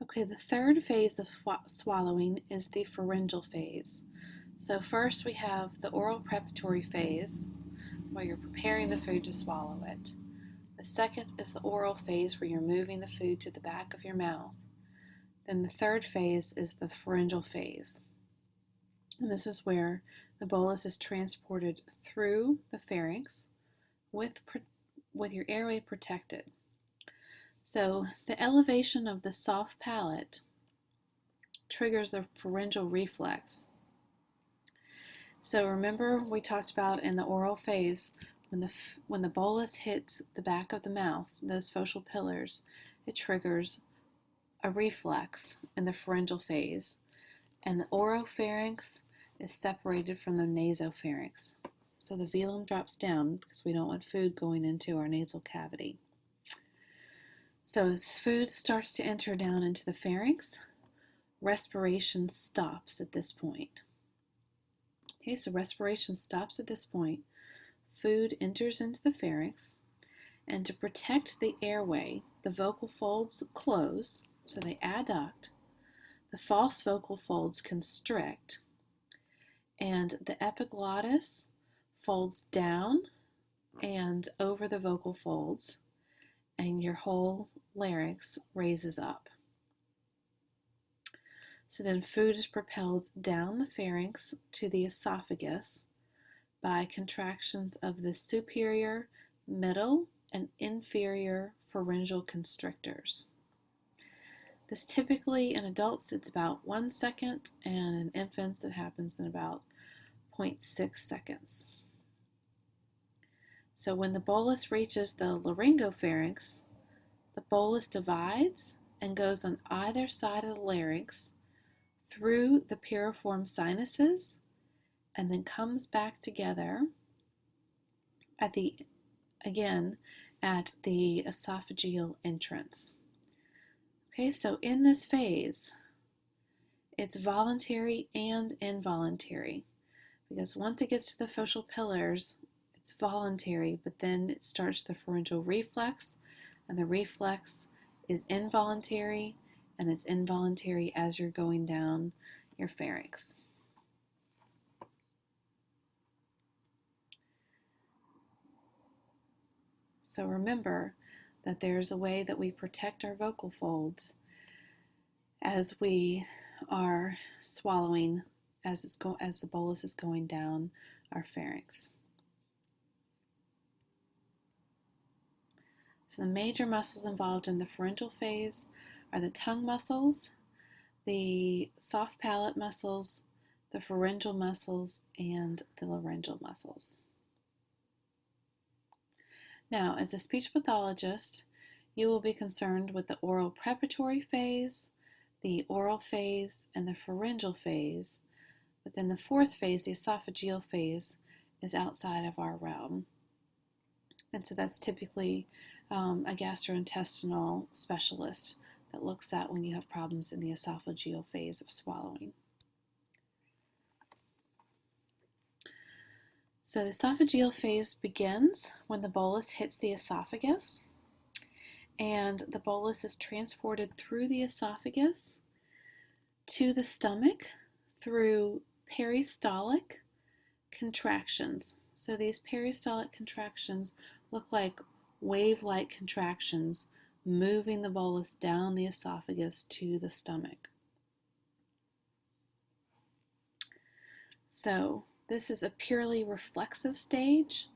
Okay, the third phase of swallowing is the pharyngeal phase. So first we have the oral preparatory phase, where you're preparing the food to swallow it. The second is the oral phase, where you're moving the food to the back of your mouth. Then the third phase is the pharyngeal phase. And this is where the bolus is transported through the pharynx with your airway protected. So the elevation of the soft palate triggers the pharyngeal reflex. So remember we talked about in the oral phase, when the bolus hits the back of the mouth, those facial pillars, it triggers a reflex in the pharyngeal phase, and the oropharynx is separated from the nasopharynx. So the velum drops down because we don't want food going into our nasal cavity. So as food starts to enter down into the pharynx, respiration stops at this point. Okay, so respiration stops at this point. Food enters into the pharynx, and to protect the airway, the vocal folds close, so they adduct. The false vocal folds constrict, and the epiglottis folds down and over the vocal folds, and your whole larynx raises up. So then food is propelled down the pharynx to the esophagus by contractions of the superior, middle, and inferior pharyngeal constrictors. This typically in adults it's about 1 second, and in infants it happens in about 0.6 seconds. So when the bolus reaches the laryngopharynx, the bolus divides and goes on either side of the larynx through the piriform sinuses and then comes back together at the esophageal entrance. Okay, so in this phase, it's voluntary and involuntary, because once it gets to the facial pillars, it's voluntary, but then it starts the pharyngeal reflex, and the reflex is involuntary, and it's involuntary as you're going down your pharynx. So remember that there's a way that we protect our vocal folds as we are swallowing, as the bolus is going down our pharynx. So the major muscles involved in the pharyngeal phase are the tongue muscles, the soft palate muscles, the pharyngeal muscles, and the laryngeal muscles. Now, as a speech pathologist, you will be concerned with the oral preparatory phase, the oral phase, and the pharyngeal phase. But then the fourth phase, the esophageal phase, is outside of our realm. And so that's typically a gastrointestinal specialist that looks at when you have problems in the esophageal phase of swallowing. So the esophageal phase begins when the bolus hits the esophagus, and the bolus is transported through the esophagus to the stomach through peristaltic contractions. So these peristaltic contractions look like wave-like contractions moving the bolus down the esophagus to the stomach. So this is a purely reflexive stage,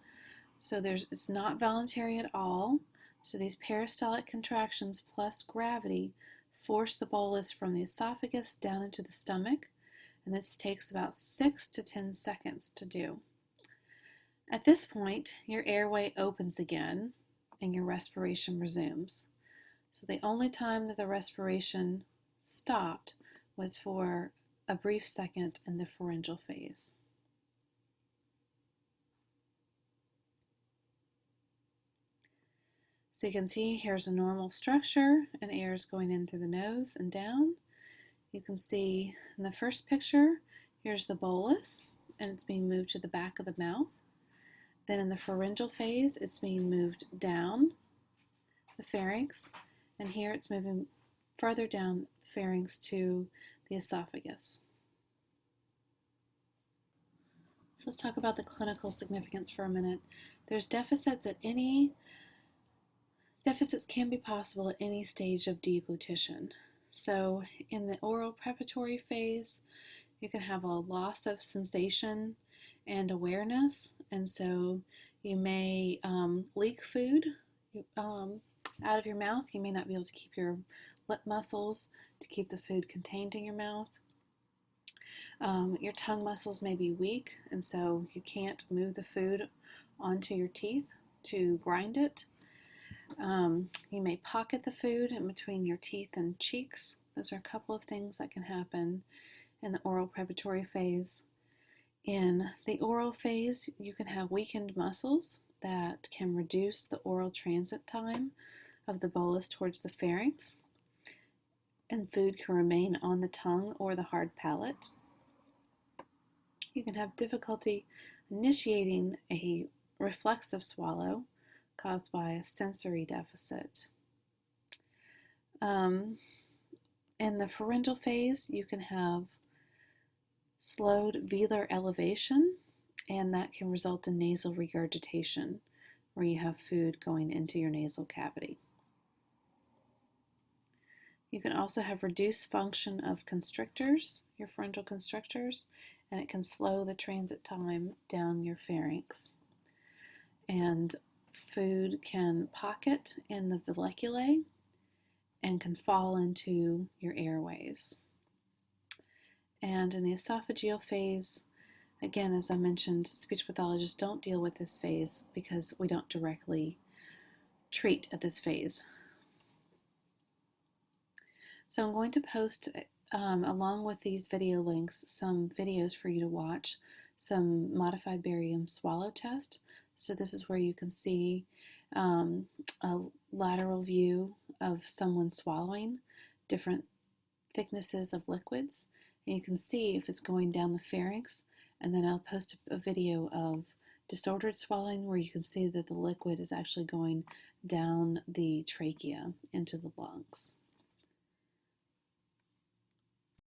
so it's not voluntary at all. So these peristaltic contractions plus gravity force the bolus from the esophagus down into the stomach, and this takes about 6 to 10 seconds to do. At this point, your airway opens again and your respiration resumes. So the only time that the respiration stopped was for a brief second in the pharyngeal phase. So you can see here's a normal structure, and air is going in through the nose and down. You can see in the first picture, here's the bolus, and it's being moved to the back of the mouth. Then in the pharyngeal phase, it's being moved down the pharynx, and here it's moving further down the pharynx to the esophagus. So let's talk about the clinical significance for a minute. There's deficits can be possible at any stage of deglutition. So in the oral preparatory phase, you can have a loss of sensation and awareness, and so you may leak food out of your mouth. You may not be able to keep your lip muscles to keep the food contained in your mouth. Your tongue muscles may be weak, and so you can't move the food onto your teeth to grind it. You may pocket the food in between your teeth and cheeks. Those are a couple of things that can happen in the oral preparatory phase. In the oral phase, you can have weakened muscles that can reduce the oral transit time of the bolus towards the pharynx, and food can remain on the tongue or the hard palate. You can have difficulty initiating a reflexive swallow caused by a sensory deficit. In the pharyngeal phase, you can have slowed velar elevation, and that can result in nasal regurgitation, where you have food going into your nasal cavity. You can also have reduced function of constrictors, your pharyngeal constrictors, and it can slow the transit time down your pharynx. And food can pocket in the valleculae and can fall into your airways. And in the esophageal phase, again, as I mentioned, speech pathologists don't deal with this phase because we don't directly treat at this phase. So I'm going to post, along with these video links, some videos for you to watch, some modified barium swallow test. So this is where you can see a lateral view of someone swallowing different thicknesses of liquids. And you can see if it's going down the pharynx, and then I'll post a video of disordered swallowing where you can see that the liquid is actually going down the trachea into the lungs.